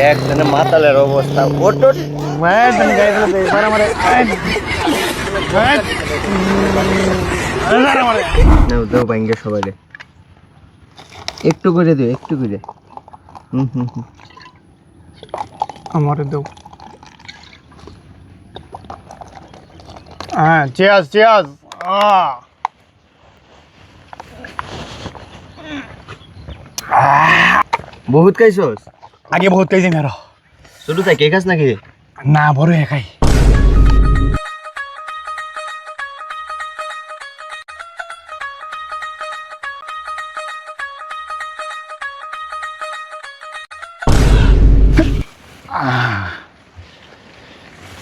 একজনে মাতালের অবস্থা ওট দেও ভাঙ্গে সবাই একটু করে দিও একটু করে আমারে দেও হ্যাঁ চিয়াজ চিয়াজ বহুত খাইছস আগে বহুত খাইছি না ছোট থেকে খাস নাকি না বড় একাই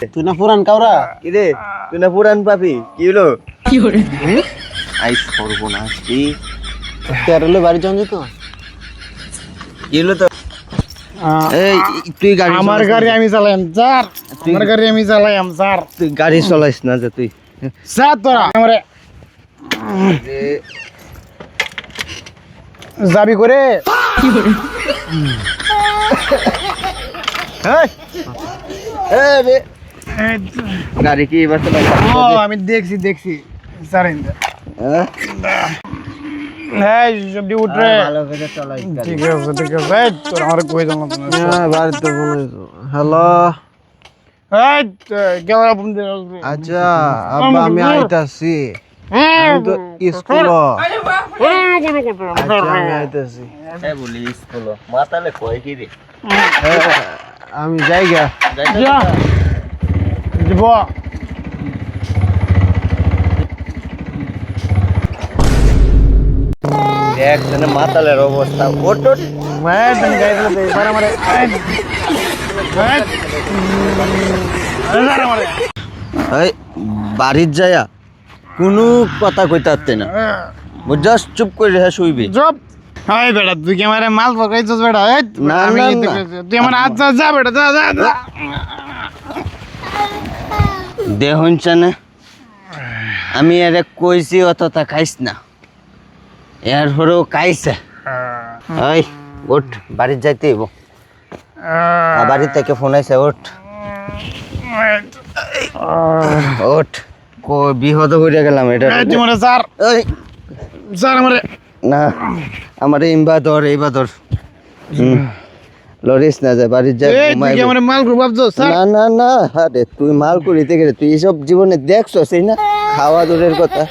তুই না পুরান কাউরা কি রে তুই না পুরান পাপি কি হলো কি হলো আই সর্বনাশ কি তেরলে বাড়ি যান তো কি হলো তো এই তুই গাড়ি আমার গাড়ি আমি চালাইম স্যার আমার গাড়ি আমি চালাইম স্যার তুই গাড়ি চালাইস না যে তুই স্যার তোরা আমারে যাবি করে কি করে এই রে গাড়ি কি এবার চালাইস ও আমি দেখছি স্যার এই সবটি উঠরে ভালো করে চালাইস ঠিক আছে এই তোর আমার কই জানো না বাড়িতে বলেছো হ্যালো এই ক্যামেরা ফোন দে আচ্ছা আব্বা আমি আইতাছি আমি তো স্কুল আমি আইতাছি এই বলি স্কুল মাতালে কই কি রে আমি যাইগা যা যাব একজনে মাতালের অবস্থা ওট ম্যাডাম গাইলে দে এবার আমারে এই বাড়ির যায়া কোনো কথা কইতে পারতে না জাস্ট চুপ করে রেখে শুইবি জব হাই বেটা তুই কি আমারে মাল পকাইছস বেটা এই না, আমি না, এতে না। কইছি। তুই আমার হাত যা বেটা যা দেহনছানে আমি এর কইছি অতটা খাইস না এর হরেও খাইছে ওই ওঠ বাড়ির যাইতে হইব বাড়ি থেকে ফোন আইছে ওঠ ওঠ বিহত করে গেলাম এটা এই তুই মরে স্যার ওই স্যার আমারে না আমার এইবা ধর লরিস না যায় বাড়ির যা এই তুই কি আমারে মাল গ্রুপ ভাবছস স্যার না না না আরে তুই মাল করিতে গেলে তুই এসব জীবনে দেখছস এই না খাওয়া দূরের কথা